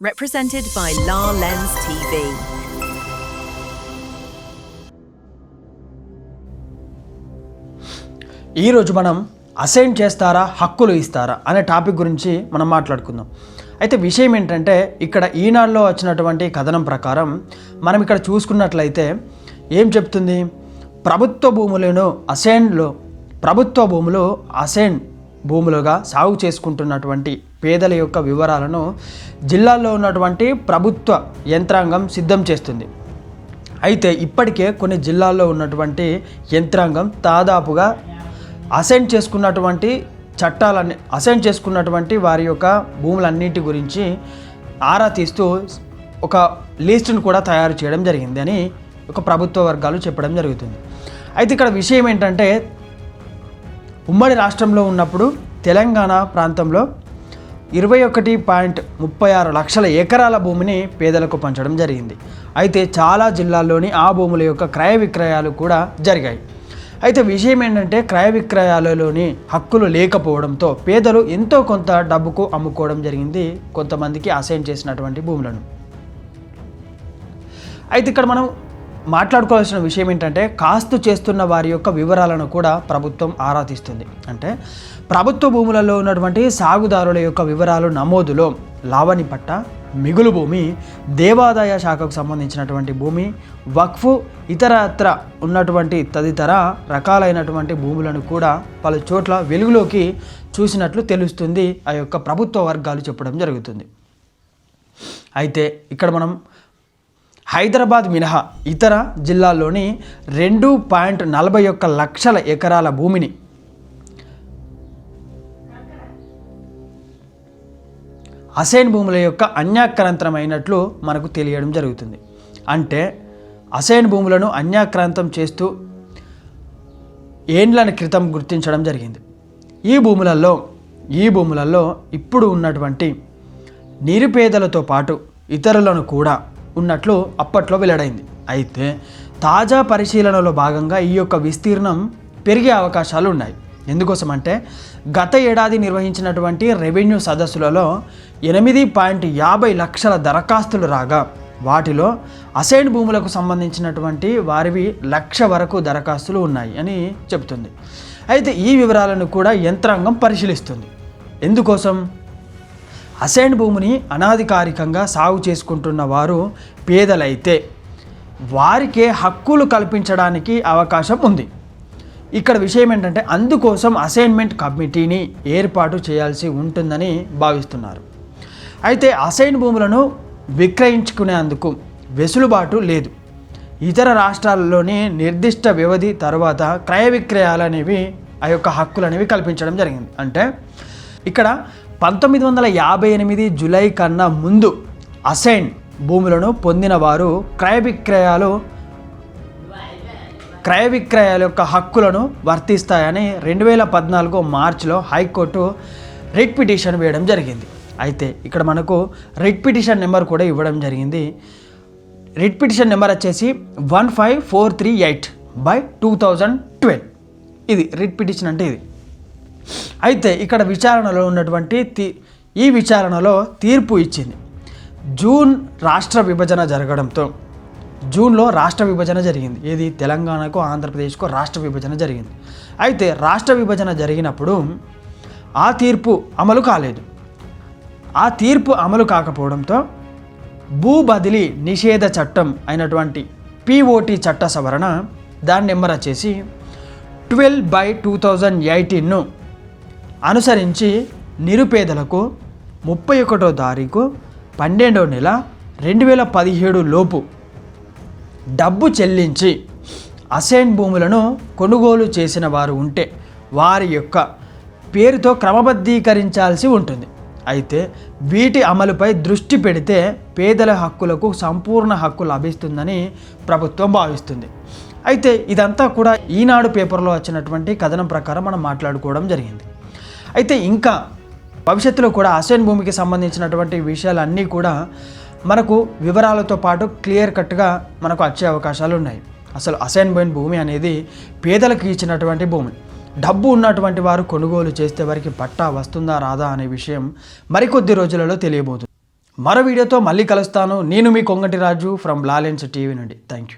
Represented by La Lens TV. ఈరోజు మనం assign చేస్తారా హక్కులు ఇస్తారా అనే టాపిక్ గురించి మనం మాట్లాడుకుందాం. అయితే విషయం ఏంటంటే ఇక్కడ ఈనాడులో వచ్చినటువంటి కథనం ప్రకారం మనం ఇక్కడ చూసుకున్నట్లయితే ఏం చెప్తుంది, ప్రభుత్వ భూములు అసైన్ భూములుగా సాగు చేసుకుంటున్నటువంటి పేదల యొక్క వివరాలను జిల్లాల్లో ఉన్నటువంటి ప్రభుత్వ యంత్రాంగం సిద్ధం చేస్తుంది. అయితే ఇప్పటికే కొన్ని జిల్లాల్లో ఉన్నటువంటి యంత్రాంగం దాదాపుగా అసైన్ చేసుకున్నటువంటి వారి యొక్క భూములన్నిటి గురించి ఆరా తీస్తూ ఒక లిస్టును కూడా తయారు చేయడం జరిగింది అని ఒక ప్రభుత్వ వర్గాలు చెప్పడం జరుగుతుంది. అయితే ఇక్కడ విషయం ఏంటంటే, ఉమ్మడి రాష్ట్రంలో ఉన్నప్పుడు తెలంగాణ ప్రాంతంలో 21.36 లక్షల ఎకరాల భూమిని పేదలకు పంచడం జరిగింది. అయితే చాలా జిల్లాల్లోని ఆ భూముల యొక్క క్రయ విక్రయాలు కూడా జరిగాయి. అయితే విషయం ఏంటంటే, క్రయ విక్రయాలలోని హక్కులు లేకపోవడంతో పేదలు ఎంతో కొంత డబ్బుకు అమ్ముకోవడం జరిగింది కొంతమందికి అసైన్ చేసినటువంటి భూములను. అయితే ఇక్కడ మనం మాట్లాడుకోవాల్సిన విషయం ఏంటంటే, కాస్తు చేస్తున్న వారి యొక్క వివరాలను కూడా ప్రభుత్వం ఆరా తీస్తుంది. అంటే ప్రభుత్వ భూములలో ఉన్నటువంటి సాగుదారుల యొక్క వివరాలు నమోదులో లావణి పట్ట, మిగులు భూమి, దేవాదాయ శాఖకు సంబంధించినటువంటి భూమి, వక్ఫు, ఇతరత్ర ఉన్నటువంటి తదితర రకాలైనటువంటి భూములను కూడా పలు చోట్ల వెలుగులోకి చూసినట్లు తెలుస్తుంది ఆ యొక్క ప్రభుత్వ వర్గాలు చెప్పడం జరుగుతుంది. అయితే ఇక్కడ మనం హైదరాబాద్ మినహా ఇతర జిల్లాల్లోని 2.41 లక్షల ఎకరాల భూమిని అసైన్ భూముల యొక్క అన్యాక్రాంతమైనట్లు మనకు తెలియడం జరుగుతుంది. అంటే అసైన్ భూములను అన్యాక్రాంతం చేస్తూ ఏండ్ల క్రితం గుర్తించడం జరిగింది. ఈ భూములలో ఇప్పుడు ఉన్నటువంటి నిరుపేదలతో పాటు ఇతరులను కూడా ఉన్నట్లు అప్పట్లో వెల్లడైంది. అయితే తాజా పరిశీలనలో భాగంగా ఈ యొక్క విస్తీర్ణం పెరిగే అవకాశాలు ఉన్నాయి. ఎందుకోసం అంటే, గత ఏడాది నిర్వహించినటువంటి రెవెన్యూ సదస్సులలో 8.50 లక్షల దరఖాస్తులు రాగా వాటిలో అసైన్ భూములకు సంబంధించినటువంటి వారివి 1,00,000 వరకు దరఖాస్తులు ఉన్నాయి అని చెబుతుంది. అయితే ఈ వివరాలను కూడా యంత్రాంగం పరిశీలిస్తుంది. ఎందుకోసం, అసైన్ భూమిని అనాధికారికంగా సాగు చేసుకుంటున్న వారు పేదలైతే వారికే హక్కులు కల్పించడానికి అవకాశం ఉంది. ఇక్కడ విషయం ఏంటంటే, అందుకోసం అసైన్మెంట్ కమిటీని ఏర్పాటు చేయాల్సి ఉంటుందని భావిస్తున్నారు. అయితే అసైన్ భూములను విక్రయించుకునేందుకు వెసులుబాటు లేదు. ఇతర రాష్ట్రాల్లోని నిర్దిష్ట వ్యవధి తర్వాత క్రయ విక్రయాలు అనేవి ఆ యొక్క హక్కులు అనేవి కల్పించడం జరిగింది. అంటే ఇక్కడ 1958 జూలై కన్నా ముందు అసైన్ భూములను పొందిన వారు క్రయ విక్రయాల యొక్క హక్కులను వర్తిస్తాయని 2014 మార్చిలో హైకోర్టు రిట్ పిటిషన్ వేయడం జరిగింది. అయితే ఇక్కడ మనకు రిట్ పిటిషన్ నెంబర్ కూడా ఇవ్వడం జరిగింది. రిట్ పిటిషన్ నెంబర్ వచ్చేసి 15438/2012. ఇది రిట్ పిటిషన్ అంటే ఇది. అయితే ఇక్కడ విచారణలో ఉన్నటువంటి ఈ విచారణలో తీర్పు ఇచ్చింది. జూన్లో రాష్ట్ర విభజన జరిగింది. ఏది, తెలంగాణకు ఆంధ్రప్రదేశ్కు రాష్ట్ర విభజన జరిగింది. అయితే రాష్ట్ర విభజన జరిగినప్పుడు ఆ తీర్పు అమలు కాలేదు. ఆ తీర్పు అమలు కాకపోవడంతో భూ బదిలీ నిషేధ చట్టం అయినటువంటి POT చట్ట సవరణ, దాని నెంబర్ వచ్చేసి 12/2018ను అనుసరించి నిరుపేదలకు 31వ తారీఖు 12వ నెల 2017 లోపు డబ్బు చెల్లించి అసైన్ భూములను కొనుగోలు చేసిన వారు ఉంటే వారి యొక్క పేరుతో క్రమబద్ధీకరించాల్సి ఉంటుంది. అయితే వీటి అమలుపై దృష్టి పెడితే పేదల హక్కులకు సంపూర్ణ హక్కు లభిస్తుందని ప్రభుత్వం భావిస్తుంది. అయితే ఇదంతా కూడా ఈనాడు పేపర్లో వచ్చినటువంటి కథనం ప్రకారం మనం మాట్లాడుకోవడం జరిగింది. అయితే ఇంకా భవిష్యత్తులో కూడా అసైన్ భూమికి సంబంధించినటువంటి విషయాలన్నీ కూడా మనకు వివరాలతో పాటు క్లియర్ కట్గా మనకు వచ్చే అవకాశాలు ఉన్నాయి. అసలు అసైన్మెంట్ భూమి అనేది పేదలకు ఇచ్చినటువంటి భూమి. డబ్బు ఉన్నటువంటి వారు కొనుగోలు చేస్తే వారికి పట్టా వస్తుందా రాదా అనే విషయం మరికొద్ది రోజులలో తెలియబోతుంది. మరో వీడియోతో మళ్ళీ కలుస్తాను. నేను మీ కొంగటి రాజు ఫ్రమ్ లాలెన్స్ టీవీ నుండి. Thank you.